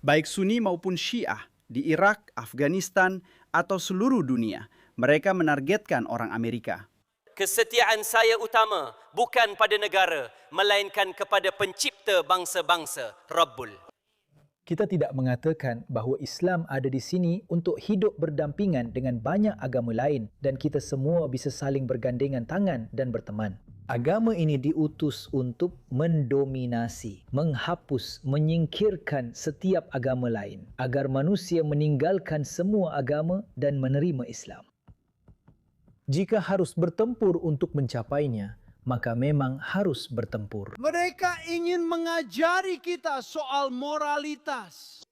baik Sunni maupun Syiah, di Irak, Afghanistan, atau seluruh dunia. Mereka menargetkan orang Amerika. Kesetiaan saya utama bukan pada negara, melainkan kepada pencipta bangsa-bangsa, Rabbul. Kita tidak mengatakan bahawa Islam ada di sini untuk hidup berdampingan dengan banyak agama lain dan kita semua bisa saling bergandengan tangan dan berteman. Agama ini diutus untuk mendominasi, menghapus, menyingkirkan setiap agama lain agar manusia meninggalkan semua agama dan menerima Islam. Jika harus bertempur untuk mencapainya, maka memang harus bertempur. Mereka ingin mengajari kita soal moralitas.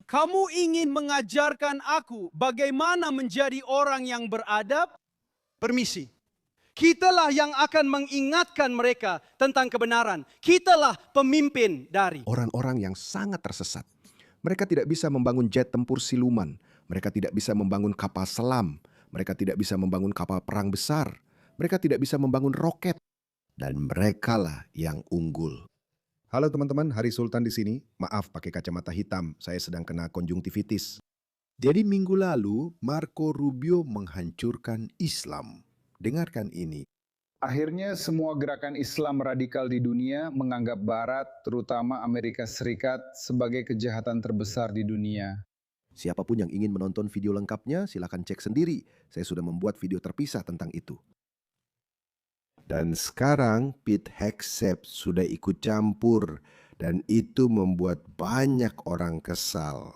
Kamu ingin mengajarkan aku bagaimana menjadi orang yang beradab? Permisi. Kitalah yang akan mengingatkan mereka tentang kebenaran. Kitalah pemimpin dari orang-orang yang sangat tersesat. Mereka tidak bisa membangun jet tempur siluman. Mereka tidak bisa membangun kapal selam. Mereka tidak bisa membangun kapal perang besar. Mereka tidak bisa membangun roket. Dan merekalah yang unggul. Halo teman-teman, Hari Sultan di sini. Maaf pakai kacamata hitam, saya sedang kena konjungtivitis. Jadi minggu lalu, Marco Rubio menghancurkan Islam. Dengarkan ini. Akhirnya semua gerakan Islam radikal di dunia menganggap Barat, terutama Amerika Serikat, sebagai kejahatan terbesar di dunia. Siapapun yang ingin menonton video lengkapnya, silakan cek sendiri. Saya sudah membuat video terpisah tentang itu. Dan sekarang Pete Hegseth sudah ikut campur dan itu membuat banyak orang kesal.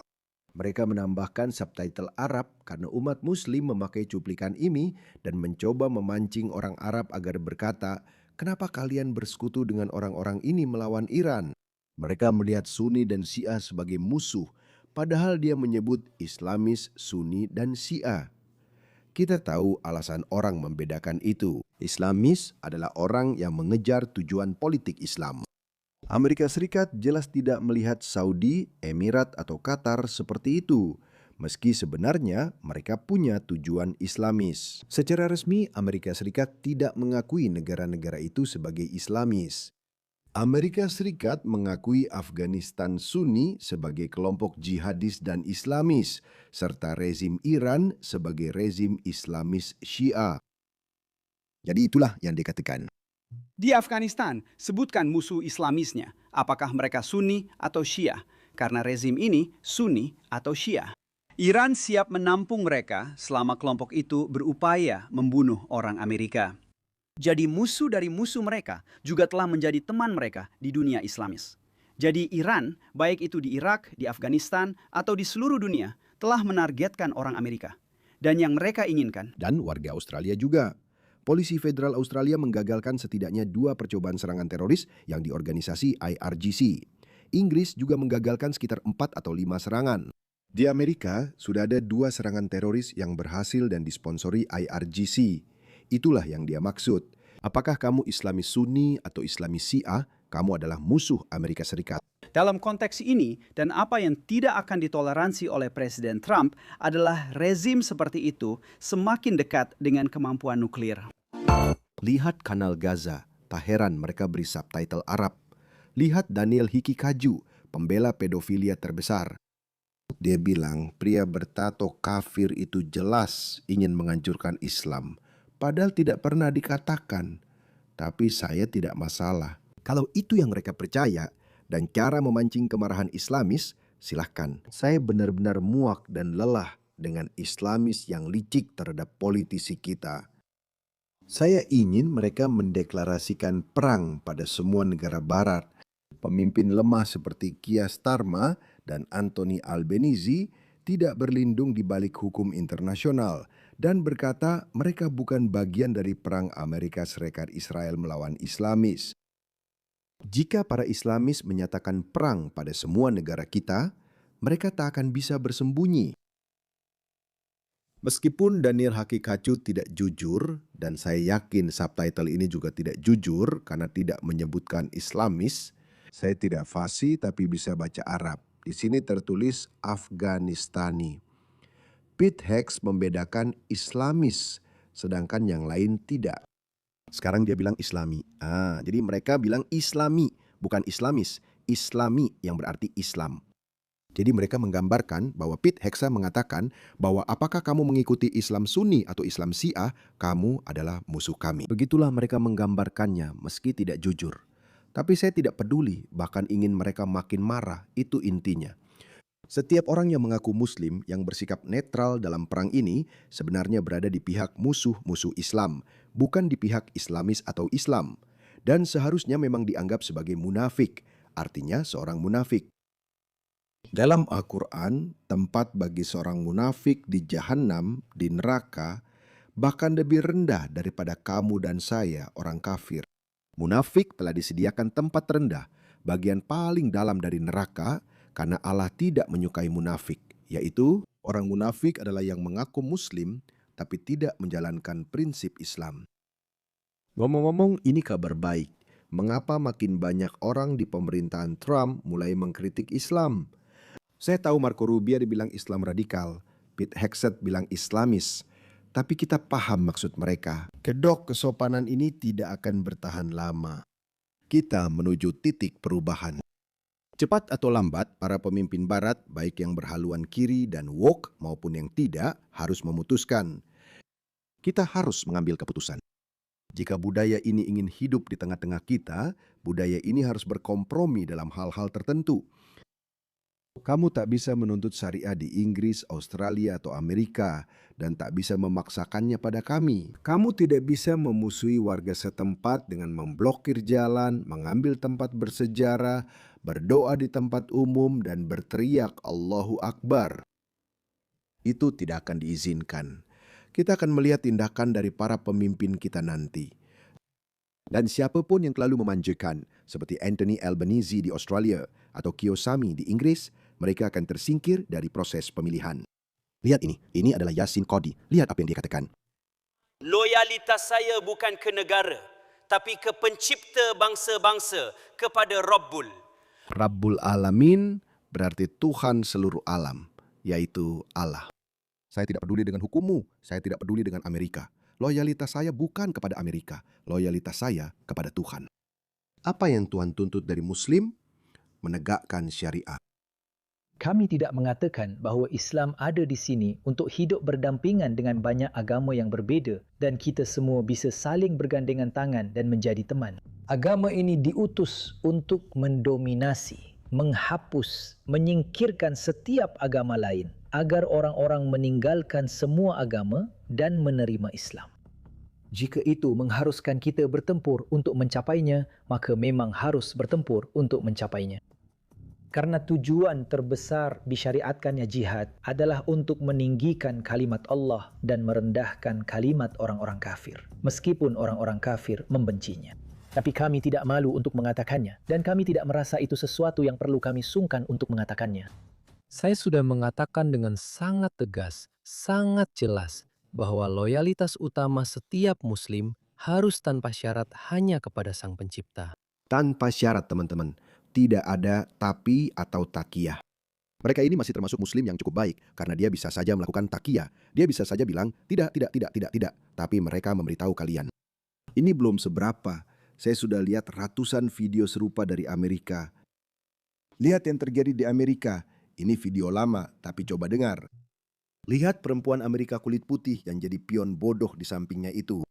Mereka menambahkan subtitle Arab karena umat Muslim memakai cuplikan ini dan mencoba memancing orang Arab agar berkata, "Kenapa kalian bersekutu dengan orang-orang ini melawan Iran?" Mereka melihat Sunni dan Syiah sebagai musuh, padahal dia menyebut Islamis, Sunni, dan Syiah. Kita tahu alasan orang membedakan itu. Islamis adalah orang yang mengejar tujuan politik Islam. Amerika Serikat jelas tidak melihat Saudi, Emirat, atau Qatar seperti itu. Meski sebenarnya mereka punya tujuan Islamis. Secara resmi, Amerika Serikat tidak mengakui negara-negara itu sebagai Islamis. Amerika Serikat mengakui Afghanistan Sunni sebagai kelompok jihadis dan Islamis, serta rezim Iran sebagai rezim Islamis Syiah. Jadi itulah yang dikatakan. Di Afghanistan, sebutkan musuh Islamisnya. Apakah mereka Sunni atau Syiah? Karena rezim ini Sunni atau Syiah. Iran siap menampung mereka selama kelompok itu berupaya membunuh orang Amerika. Jadi musuh dari musuh mereka juga telah menjadi teman mereka di dunia Islamis. Jadi Iran, baik itu di Irak, di Afghanistan, atau di seluruh dunia, telah menargetkan orang Amerika. Dan yang mereka inginkan. Dan warga Australia juga. Polisi Federal Australia menggagalkan setidaknya 2 percobaan serangan teroris yang diorganisasi IRGC. Inggris juga menggagalkan sekitar 4 atau 5 serangan. Di Amerika, sudah ada 2 serangan teroris yang berhasil dan disponsori IRGC. Itulah yang dia maksud. Apakah kamu Islamis Sunni atau Islamis Syiah, kamu adalah musuh Amerika Serikat. Dalam konteks ini, dan apa yang tidak akan ditoleransi oleh Presiden Trump adalah rezim seperti itu semakin dekat dengan kemampuan nuklir. Lihat Kanal Gaza, tak heran mereka beri subtitle Arab. Lihat Daniel Hikikaju, pembela pedofilia terbesar. Dia bilang pria bertato kafir itu jelas ingin menghancurkan Islam. Padahal tidak pernah dikatakan. Tapi saya tidak masalah. Kalau itu yang mereka percaya dan cara memancing kemarahan Islamis, silahkan. Saya benar-benar muak dan lelah dengan Islamis yang licik terhadap politisi kita. Saya ingin mereka mendeklarasikan perang pada semua negara barat. Pemimpin lemah seperti Keir Starmer dan Anthony Albanese tidak berlindung di balik hukum internasional dan berkata mereka bukan bagian dari perang Amerika Serikat Israel melawan Islamis. Jika para Islamis menyatakan perang pada semua negara kita, mereka tak akan bisa bersembunyi. Meskipun Daniel Hikikaju tidak jujur, dan saya yakin subtitle ini juga tidak jujur karena tidak menyebutkan Islamis, saya tidak fasih tapi bisa baca Arab. Di sini tertulis Afghanistani. Pete Hegseth membedakan Islamis, sedangkan yang lain tidak. Sekarang dia bilang Islami. Jadi mereka bilang Islami, bukan Islamis. Islami yang berarti Islam. Jadi mereka menggambarkan bahwa Pete Hexa mengatakan bahwa apakah kamu mengikuti Islam Sunni atau Islam Syiah, kamu adalah musuh kami. Begitulah mereka menggambarkannya meski tidak jujur. Tapi saya tidak peduli, bahkan ingin mereka makin marah, itu intinya. Setiap orang yang mengaku Muslim yang bersikap netral dalam perang ini sebenarnya berada di pihak musuh-musuh Islam, bukan di pihak Islamis atau Islam. Dan seharusnya memang dianggap sebagai munafik, artinya seorang munafik. Dalam Al-Quran, tempat bagi seorang munafik di Jahannam, di neraka, bahkan lebih rendah daripada kamu dan saya, orang kafir. Munafik telah disediakan tempat rendah, bagian paling dalam dari neraka, karena Allah tidak menyukai munafik, yaitu orang munafik adalah yang mengaku Muslim, tapi tidak menjalankan prinsip Islam. Ngomong-ngomong, ini kabar baik. Mengapa makin banyak orang di pemerintahan Trump mulai mengkritik Islam? Saya tahu Marco Rubio dibilang Islam radikal, Pete Hegseth bilang Islamis, tapi kita paham maksud mereka. Kedok kesopanan ini tidak akan bertahan lama. Kita menuju titik perubahan. Cepat atau lambat, para pemimpin barat, baik yang berhaluan kiri dan woke maupun yang tidak, harus memutuskan. Kita harus mengambil keputusan. Jika budaya ini ingin hidup di tengah-tengah kita, budaya ini harus berkompromi dalam hal-hal tertentu. Kamu tak bisa menuntut syariah di Inggris, Australia, atau Amerika dan tak bisa memaksakannya pada kami. Kamu tidak bisa memusuhi warga setempat dengan memblokir jalan, mengambil tempat bersejarah, berdoa di tempat umum, dan berteriak Allahu Akbar. Itu tidak akan diizinkan. Kita akan melihat tindakan dari para pemimpin kita nanti. Dan siapapun yang terlalu memanjakan, seperti Anthony Albanese di Australia atau Kiyosami di Inggris, mereka akan tersingkir dari proses pemilihan. Lihat ini adalah Yasin Qadhi. Lihat apa yang dia katakan. Loyalitas saya bukan ke negara, tapi ke pencipta bangsa-bangsa, kepada Rabbul. Rabbul Alamin berarti Tuhan seluruh alam, yaitu Allah. Saya tidak peduli dengan hukummu, saya tidak peduli dengan Amerika. Loyalitas saya bukan kepada Amerika, loyalitas saya kepada Tuhan. Apa yang Tuhan tuntut dari Muslim? Menegakkan syariat. Kami tidak mengatakan bahawa Islam ada di sini untuk hidup berdampingan dengan banyak agama yang berbeza dan kita semua bisa saling bergandengan tangan dan menjadi teman. Agama ini diutus untuk mendominasi, menghapus, menyingkirkan setiap agama lain agar orang-orang meninggalkan semua agama dan menerima Islam. Jika itu mengharuskan kita bertempur untuk mencapainya, maka memang harus bertempur untuk mencapainya. Karena tujuan terbesar disyariatkannya jihad adalah untuk meninggikan kalimat Allah dan merendahkan kalimat orang-orang kafir, meskipun orang-orang kafir membencinya. Tapi kami tidak malu untuk mengatakannya, dan kami tidak merasa itu sesuatu yang perlu kami sungkan untuk mengatakannya. Saya sudah mengatakan dengan sangat tegas, sangat jelas, bahwa loyalitas utama setiap Muslim harus tanpa syarat hanya kepada Sang Pencipta. Tanpa syarat, teman-teman. Tidak ada tapi atau takiyah. Mereka ini masih termasuk Muslim yang cukup baik karena dia bisa saja melakukan takiyah. Dia bisa saja bilang, tidak. Tapi mereka memberitahu kalian. Ini belum seberapa. Saya sudah lihat ratusan video serupa dari Amerika. Lihat yang terjadi di Amerika. Ini video lama, tapi coba dengar. Lihat perempuan Amerika kulit putih yang jadi pion bodoh di sampingnya itu.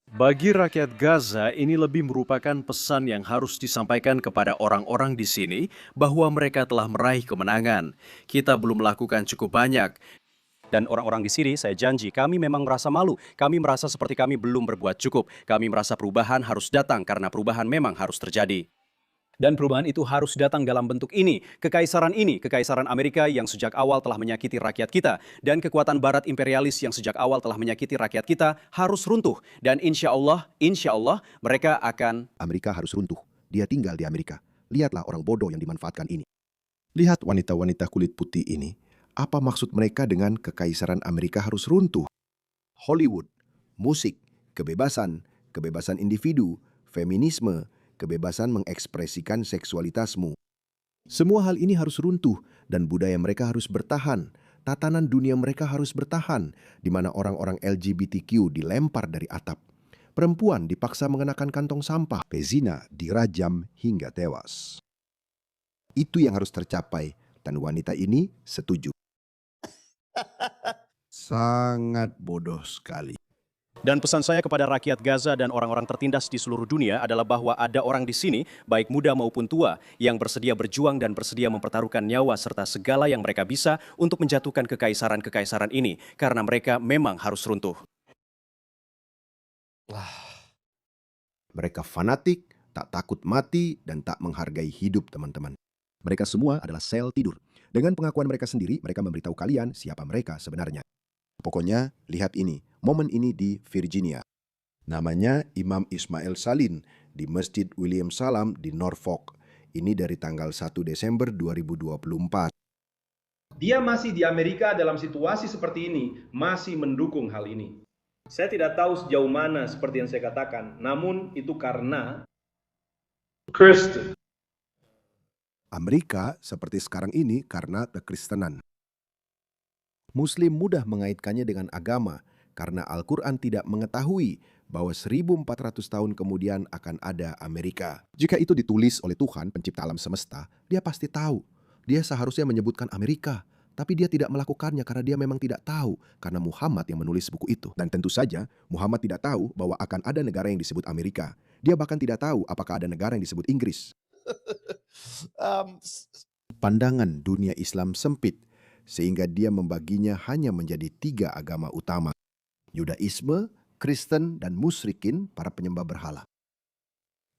Bagi rakyat Gaza, ini lebih merupakan pesan yang harus disampaikan kepada orang-orang di sini bahwa mereka telah meraih kemenangan. Kita belum melakukan cukup banyak. Dan orang-orang di sini, saya janji, kami memang merasa malu. Kami merasa seperti kami belum berbuat cukup. Kami merasa perubahan harus datang karena perubahan memang harus terjadi. Dan perubahan itu harus datang dalam bentuk ini, kekaisaran Amerika yang sejak awal telah menyakiti rakyat kita, dan kekuatan barat imperialis yang sejak awal telah menyakiti rakyat kita harus runtuh. Dan insya Allah, mereka akan... Amerika harus runtuh. Dia tinggal di Amerika. Lihatlah orang bodoh yang dimanfaatkan ini. Lihat wanita-wanita kulit putih ini. Apa maksud mereka dengan kekaisaran Amerika harus runtuh? Hollywood, musik, kebebasan individu, feminisme, kebebasan mengekspresikan seksualitasmu. Semua hal ini harus runtuh dan budaya mereka harus bertahan. Tatanan dunia mereka harus bertahan, di mana orang-orang LGBTQ dilempar dari atap. Perempuan dipaksa mengenakan kantong sampah. Pezina dirajam hingga tewas. Itu yang harus tercapai Dan wanita ini setuju. Sangat bodoh sekali. Dan pesan saya kepada rakyat Gaza dan orang-orang tertindas di seluruh dunia adalah bahwa ada orang di sini, baik muda maupun tua, yang bersedia berjuang dan bersedia mempertaruhkan nyawa serta segala yang mereka bisa untuk menjatuhkan kekaisaran-kekaisaran ini, karena mereka memang harus runtuh. Mereka fanatik, tak takut mati, dan tak menghargai hidup, teman-teman. Mereka semua adalah sel tidur. Dengan pengakuan mereka sendiri, mereka memberitahu kalian siapa mereka sebenarnya. Pokoknya, lihat ini, momen ini di Virginia. Namanya Imam Ismail Salin di Masjid William Salam di Norfolk. Ini dari tanggal 1 Desember 2024. Dia masih di Amerika dalam situasi seperti ini, masih mendukung hal ini. Saya tidak tahu sejauh mana seperti yang saya katakan, namun itu karena Kristen. Amerika seperti sekarang ini karena kekristenan. Muslim mudah mengaitkannya dengan agama karena Al-Quran tidak mengetahui bahwa 1400 tahun kemudian akan ada Amerika. Jika itu ditulis oleh Tuhan, pencipta alam semesta, dia pasti tahu. Dia seharusnya menyebutkan Amerika, tapi dia tidak melakukannya karena dia memang tidak tahu, karena Muhammad yang menulis buku itu. Dan tentu saja, Muhammad tidak tahu bahwa akan ada negara yang disebut Amerika. Dia bahkan tidak tahu apakah ada negara yang disebut Inggris. Pandangan dunia Islam sempit, sehingga dia membaginya hanya menjadi 3 agama utama. Yudaisme, Kristen, dan musyrikin, para penyembah berhala.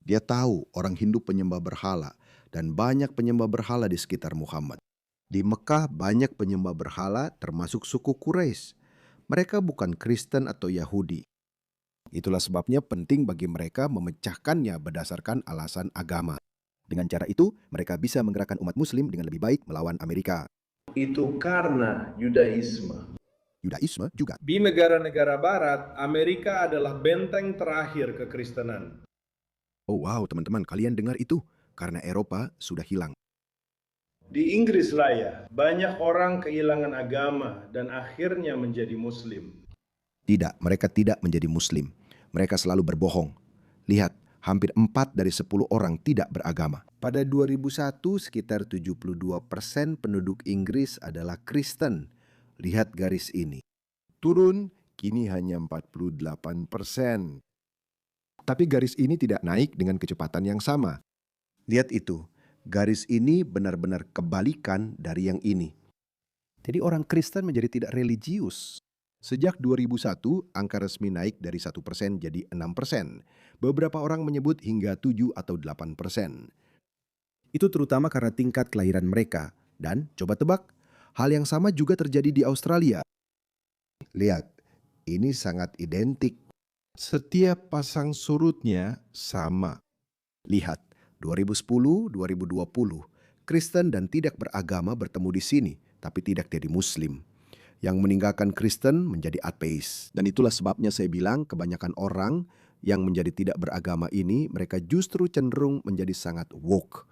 Dia tahu orang Hindu penyembah berhala, dan banyak penyembah berhala di sekitar Muhammad. Di Mekah banyak penyembah berhala termasuk suku Quraisy. Mereka bukan Kristen atau Yahudi. Itulah sebabnya penting bagi mereka memecahkannya berdasarkan alasan agama. Dengan cara itu, mereka bisa menggerakkan umat muslim dengan lebih baik melawan Amerika. Itu karena Yudaisme. Yudaisme juga. Di negara-negara barat, Amerika adalah benteng terakhir kekristenan. Oh wow, teman-teman, kalian dengar itu? Karena Eropa sudah hilang. Di Inggris Raya, banyak orang kehilangan agama dan akhirnya menjadi Muslim. Tidak, mereka tidak menjadi Muslim. Mereka selalu berbohong. Lihat, hampir 4 dari 10 orang tidak beragama. Pada 2001, sekitar 72% penduduk Inggris adalah Kristen. Lihat garis ini. Turun, kini hanya 48%. Tapi garis ini tidak naik dengan kecepatan yang sama. Lihat itu, garis ini benar-benar kebalikan dari yang ini. Jadi orang Kristen menjadi tidak religius. Sejak 2001, angka resmi naik dari 1% jadi 6%. Beberapa orang menyebut hingga 7 atau 8%. Itu terutama karena tingkat kelahiran mereka. Dan coba tebak, hal yang sama juga terjadi di Australia. Lihat, ini sangat identik. Setiap pasang surutnya sama. Lihat, 2010-2020, Kristen dan tidak beragama bertemu di sini, tapi tidak jadi Muslim. Yang meninggalkan Kristen menjadi ateis. Dan itulah sebabnya saya bilang kebanyakan orang yang menjadi tidak beragama ini, mereka justru cenderung menjadi sangat woke.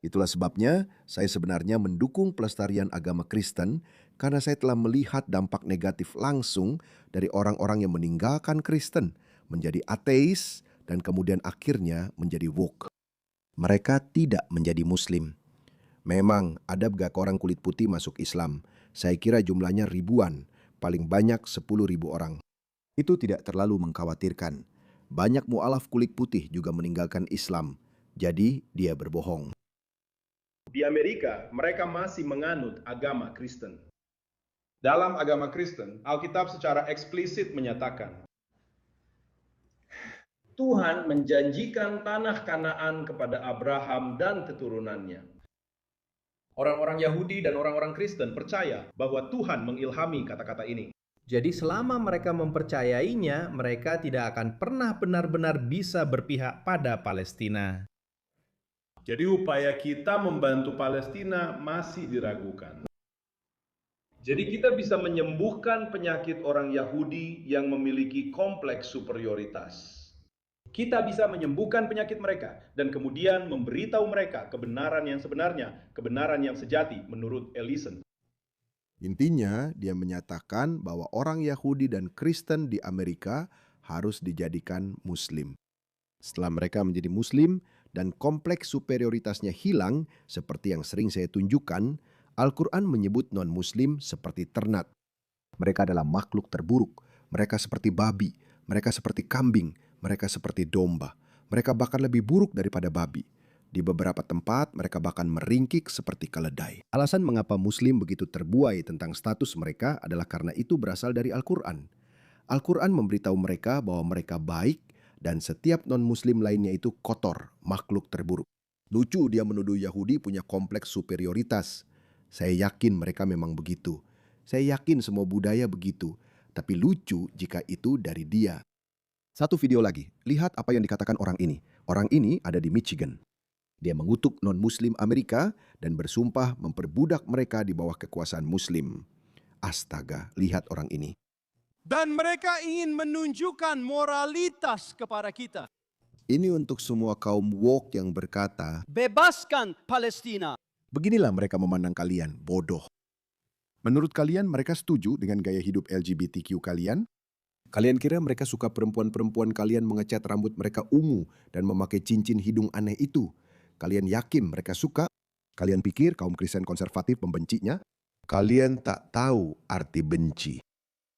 Itulah sebabnya saya sebenarnya mendukung pelestarian agama Kristen karena saya telah melihat dampak negatif langsung dari orang-orang yang meninggalkan Kristen, menjadi ateis, dan kemudian akhirnya menjadi woke. Mereka tidak menjadi Muslim. Memang ada gak orang kulit putih masuk Islam. Saya kira jumlahnya ribuan, paling banyak 10.000 orang. Itu tidak terlalu mengkhawatirkan. Banyak mu'alaf kulit putih juga meninggalkan Islam, jadi dia berbohong. Di Amerika, mereka masih menganut agama Kristen. Dalam agama Kristen, Alkitab secara eksplisit menyatakan, Tuhan menjanjikan tanah Kanaan kepada Abraham dan keturunannya. Orang-orang Yahudi dan orang-orang Kristen percaya bahwa Tuhan mengilhami kata-kata ini. Jadi selama mereka mempercayainya, mereka tidak akan pernah benar-benar bisa berpihak pada Palestina. Jadi upaya kita membantu Palestina masih diragukan. Jadi kita bisa menyembuhkan penyakit orang Yahudi yang memiliki kompleks superioritas. Kita bisa menyembuhkan penyakit mereka dan kemudian memberitahu mereka kebenaran yang sebenarnya, kebenaran yang sejati menurut Ellison. Intinya, dia menyatakan bahwa orang Yahudi dan Kristen di Amerika harus dijadikan Muslim. Setelah mereka menjadi Muslim, dan kompleks superioritasnya hilang seperti yang sering saya tunjukkan, Al-Quran menyebut non-muslim seperti ternat. Mereka adalah makhluk terburuk, mereka seperti babi, mereka seperti kambing, mereka seperti domba. Mereka bahkan lebih buruk daripada babi. Di beberapa tempat mereka bahkan meringkik seperti keledai. Alasan mengapa muslim begitu terbuai tentang status mereka adalah karena itu berasal dari Al-Quran. Al-Quran memberitahu mereka bahwa mereka baik dan setiap non-muslim lainnya itu kotor, makhluk terburuk. Lucu dia menuduh Yahudi punya kompleks superioritas. Saya yakin mereka memang begitu. Saya yakin semua budaya begitu. Tapi lucu jika itu dari dia. Satu video lagi, lihat apa yang dikatakan orang ini. Orang ini ada di Michigan. Dia mengutuk non-muslim Amerika dan bersumpah memperbudak mereka di bawah kekuasaan muslim. Astaga, lihat orang ini. Dan mereka ingin menunjukkan moralitas kepada kita. Ini untuk semua kaum woke yang berkata, Bebaskan Palestina. beginilah mereka memandang kalian, bodoh. Menurut kalian mereka setuju dengan gaya hidup LGBTQ kalian? Kalian kira mereka suka perempuan-perempuan kalian mengecat rambut mereka ungu dan memakai cincin hidung aneh itu? Kalian yakin mereka suka? Kalian pikir kaum Kristen konservatif membencinya? Kalian tak tahu arti benci.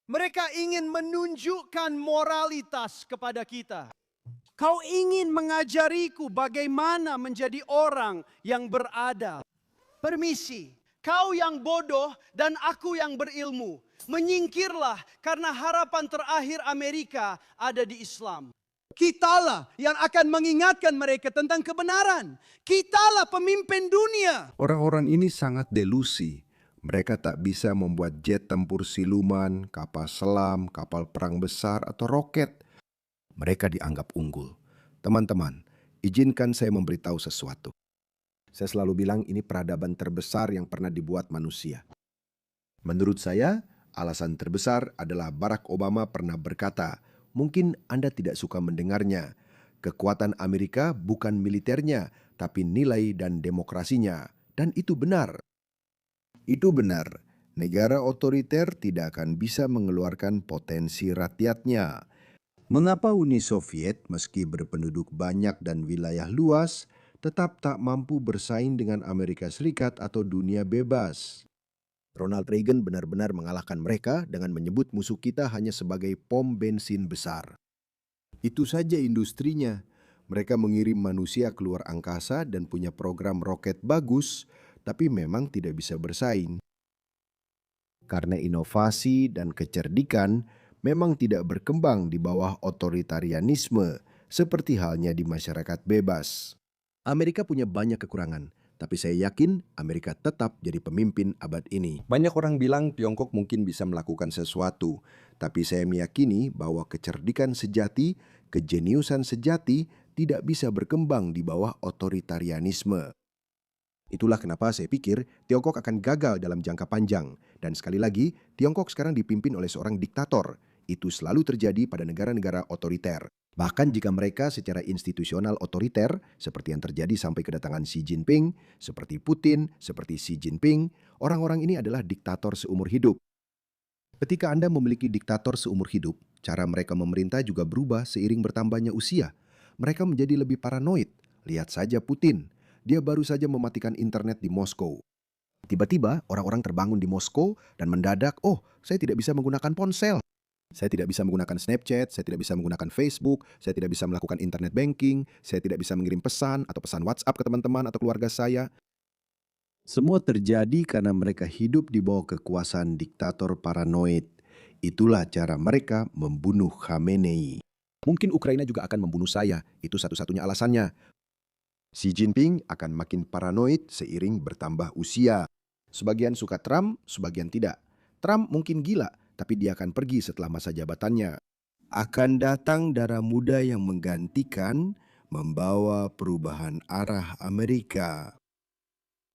Mereka ingin menunjukkan moralitas kepada kita. Kau ingin mengajariku bagaimana menjadi orang yang beradab. Permisi, kau yang bodoh dan aku yang berilmu. Menyingkirlah karena harapan terakhir Amerika ada di Islam. Kitalah yang akan mengingatkan mereka tentang kebenaran. Kitalah pemimpin dunia. Orang-orang ini sangat delusi. Mereka tak bisa membuat jet tempur siluman, kapal selam, kapal perang besar, atau roket. Mereka dianggap unggul. Teman-teman, izinkan saya memberitahu sesuatu. Saya selalu bilang ini peradaban terbesar yang pernah dibuat manusia. Menurut saya, alasan terbesar adalah Barack Obama pernah berkata, mungkin Anda tidak suka mendengarnya. Kekuatan Amerika bukan militernya, tapi nilai dan demokrasinya. Dan itu benar. Itu benar. Negara otoriter tidak akan bisa mengeluarkan potensi rakyatnya. Mengapa Uni Soviet meski berpenduduk banyak dan wilayah luas, tetap tak mampu bersaing dengan Amerika Serikat atau dunia bebas? Ronald Reagan benar-benar mengalahkan mereka dengan menyebut musuh kita hanya sebagai pom bensin besar. Itu saja industrinya. Mereka mengirim manusia keluar angkasa dan punya program roket bagus, tapi memang tidak bisa bersaing. Karena inovasi dan kecerdikan memang tidak berkembang di bawah otoritarianisme, seperti halnya di masyarakat bebas. Amerika punya banyak kekurangan, tapi saya yakin Amerika tetap jadi pemimpin abad ini. Banyak orang bilang Tiongkok mungkin bisa melakukan sesuatu, tapi saya meyakini bahwa kecerdikan sejati, kejeniusan sejati tidak bisa berkembang di bawah otoritarianisme. Itulah kenapa saya pikir Tiongkok akan gagal dalam jangka panjang. Dan sekali lagi, Tiongkok sekarang dipimpin oleh seorang diktator. Itu selalu terjadi pada negara-negara otoriter. Bahkan jika mereka secara institusional otoriter, seperti yang terjadi sampai kedatangan Xi Jinping, seperti Putin, seperti Xi Jinping, orang-orang ini adalah diktator seumur hidup. Ketika Anda memiliki diktator seumur hidup, cara mereka memerintah juga berubah seiring bertambahnya usia. Mereka menjadi lebih paranoid. Lihat saja Putin. Dia baru saja mematikan internet di Moskow. Tiba-tiba orang-orang terbangun di Moskow dan mendadak, oh, saya tidak bisa menggunakan ponsel. Saya tidak bisa menggunakan Snapchat, saya tidak bisa menggunakan Facebook, saya tidak bisa melakukan internet banking, saya tidak bisa mengirim pesan atau pesan WhatsApp ke teman-teman atau keluarga saya. Semua terjadi karena mereka hidup di bawah kekuasaan diktator paranoid. Itulah cara mereka membunuh Khamenei. Mungkin Ukraina juga akan membunuh saya, itu satu-satunya alasannya. Xi Jinping akan makin paranoid seiring bertambah usia. Sebagian suka Trump, sebagian tidak. Trump mungkin gila, tapi dia akan pergi setelah masa jabatannya. Akan datang darah muda yang menggantikan, membawa perubahan arah Amerika.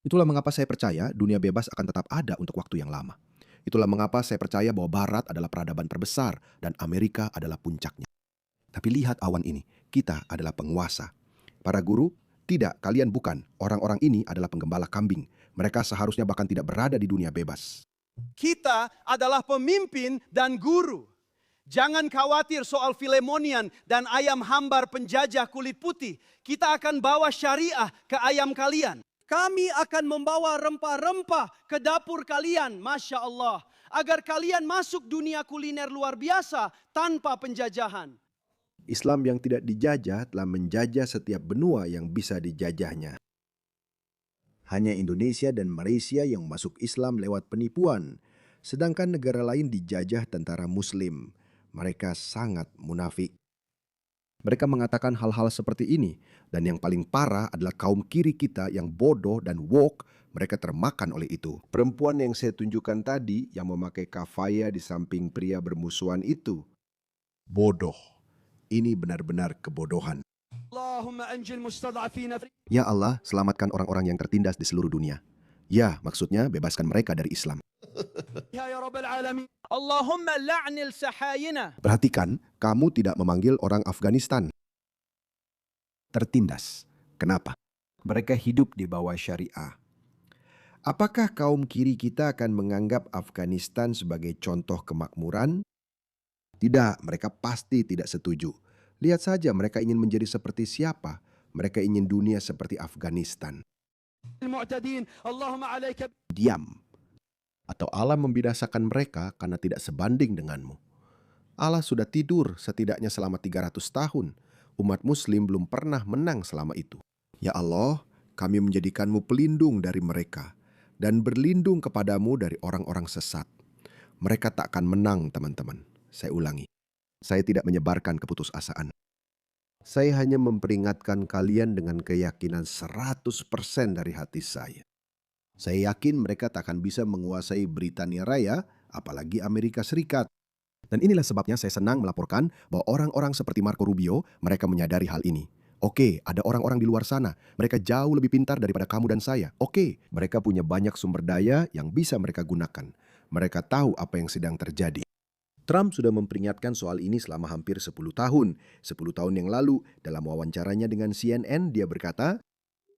Itulah mengapa saya percaya dunia bebas akan tetap ada untuk waktu yang lama. Itulah mengapa saya percaya bahwa Barat adalah peradaban terbesar dan Amerika adalah puncaknya. Tapi lihat awan ini, kita adalah penguasa. Para guru, tidak, kalian bukan. Orang-orang ini adalah penggembala kambing. Mereka seharusnya bahkan tidak berada di dunia bebas. Kita adalah pemimpin dan guru. Jangan khawatir soal Filemonian dan ayam hambar penjajah kulit putih. Kita akan bawa syariah ke ayam kalian. Kami akan membawa rempah-rempah ke dapur kalian, Masya Allah. Agar kalian masuk dunia kuliner luar biasa tanpa penjajahan. Islam yang tidak dijajah telah menjajah setiap benua yang bisa dijajahnya. Hanya Indonesia dan Malaysia yang masuk Islam lewat penipuan, sedangkan negara lain dijajah tentara Muslim. Mereka sangat munafik. Mereka mengatakan hal-hal seperti ini, dan yang paling parah adalah kaum kiri kita yang bodoh dan woke, mereka termakan oleh itu. Perempuan yang saya tunjukkan tadi yang memakai kafaya di samping pria bermusuhan itu, bodoh. Ini benar-benar kebodohan. Ya Allah, selamatkan orang-orang yang tertindas di seluruh dunia. Ya, maksudnya bebaskan mereka dari Islam. Perhatikan, kamu tidak memanggil orang Afghanistan tertindas. Kenapa? Mereka hidup di bawah syariah. Apakah kaum kiri kita akan menganggap Afghanistan sebagai contoh kemakmuran? Tidak, mereka pasti tidak setuju. Lihat saja mereka ingin menjadi seperti siapa. Mereka ingin dunia seperti Afghanistan. Diam. Atau Allah membinasakan mereka karena tidak sebanding denganmu. Allah sudah tidur setidaknya selama 300 tahun. Umat muslim belum pernah menang selama itu. Ya Allah, kami menjadikanmu pelindung dari mereka dan berlindung kepadamu dari orang-orang sesat. Mereka tak akan menang, teman-teman. Saya ulangi. Saya tidak menyebarkan keputusasaan. Saya hanya memperingatkan kalian dengan keyakinan 100% dari hati saya. Saya yakin mereka tak akan bisa menguasai Britania Raya, apalagi Amerika Serikat. Dan inilah sebabnya saya senang melaporkan bahwa orang-orang seperti Marco Rubio, mereka menyadari hal ini. Oke, ada orang-orang di luar sana. Mereka jauh lebih pintar daripada kamu dan saya. Oke, mereka punya banyak sumber daya yang bisa mereka gunakan. Mereka tahu apa yang sedang terjadi. Trump sudah memperingatkan soal ini selama hampir 10 tahun. 10 tahun yang lalu, dalam wawancaranya dengan CNN, dia berkata,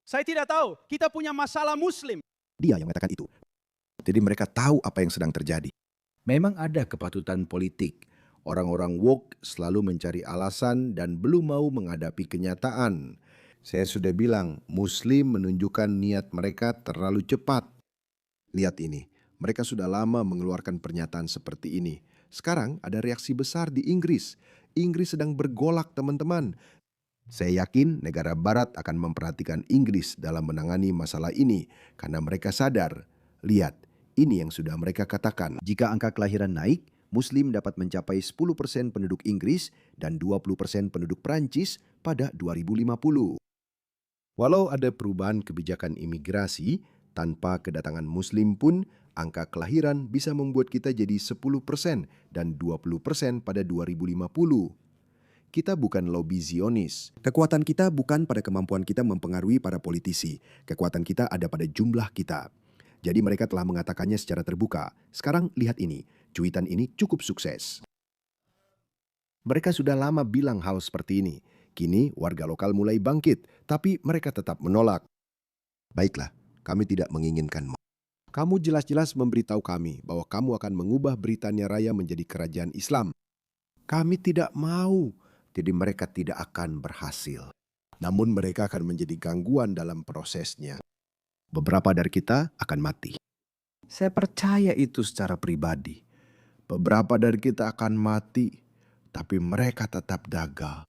Saya tidak tahu, kita punya masalah muslim. Dia yang mengatakan itu. Jadi mereka tahu apa yang sedang terjadi. Memang ada kepatutan politik. Orang-orang woke selalu mencari alasan dan belum mau menghadapi kenyataan. Saya sudah bilang, Muslim menunjukkan niat mereka terlalu cepat. Lihat ini, mereka sudah lama mengeluarkan pernyataan seperti ini. Sekarang ada reaksi besar di Inggris. Inggris sedang bergolak, teman-teman. Saya yakin negara barat akan memperhatikan Inggris dalam menangani masalah ini karena mereka sadar. Lihat, ini yang sudah mereka katakan. Jika angka kelahiran naik, Muslim dapat mencapai 10% penduduk Inggris dan 20% penduduk Prancis pada 2050. Walau ada perubahan kebijakan imigrasi, tanpa kedatangan Muslim pun, angka kelahiran bisa membuat kita jadi 10% dan 20% pada 2050. Kita bukan lobi Zionis. Kekuatan kita bukan pada kemampuan kita mempengaruhi para politisi. Kekuatan kita ada pada jumlah kita. Jadi mereka telah mengatakannya secara terbuka. Sekarang lihat ini, cuitan ini cukup sukses. Mereka sudah lama bilang hal seperti ini. Kini warga lokal mulai bangkit, tapi mereka tetap menolak. Baiklah, kami tidak menginginkanmu. Kamu jelas-jelas memberitahu kami bahwa kamu akan mengubah Britania Raya menjadi kerajaan Islam. Kami tidak mau. Jadi mereka tidak akan berhasil. Namun mereka akan menjadi gangguan dalam prosesnya. Beberapa dari kita akan mati. Saya percaya itu secara pribadi. Beberapa dari kita akan mati, tapi mereka tetap gagal.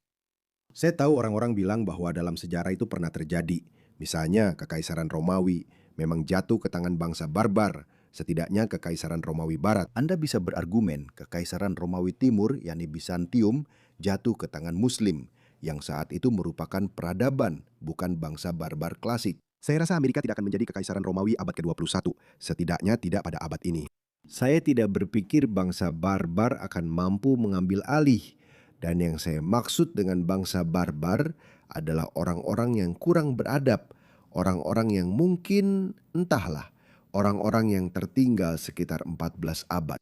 Saya tahu orang-orang bilang bahwa dalam sejarah itu pernah terjadi. Misalnya Kekaisaran Romawi memang jatuh ke tangan bangsa barbar. Setidaknya Kekaisaran Romawi Barat. Anda bisa berargumen Kekaisaran Romawi Timur, yakni Bizantium, jatuh ke tangan Muslim, yang saat itu merupakan peradaban, bukan bangsa barbar klasik. Saya rasa Amerika tidak akan menjadi Kekaisaran Romawi abad ke-21, setidaknya tidak pada abad ini. Saya tidak berpikir bangsa barbar akan mampu mengambil alih. Dan yang saya maksud dengan bangsa barbar adalah orang-orang yang kurang beradab, orang-orang yang mungkin, entahlah, orang-orang yang tertinggal sekitar 14 abad.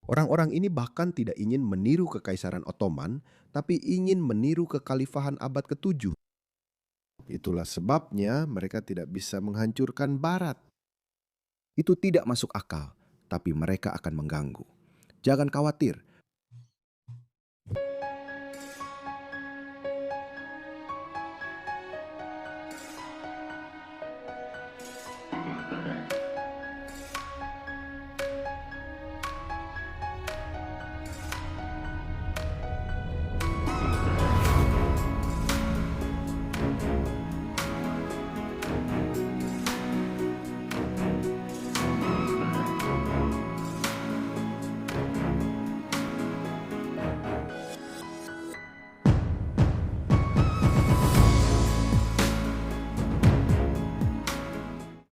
Orang-orang ini bahkan tidak ingin meniru Kekaisaran Ottoman, tapi ingin meniru kekhalifahan abad ke-7. Itulah sebabnya mereka tidak bisa menghancurkan Barat. Itu tidak masuk akal, tapi mereka akan mengganggu. Jangan khawatir,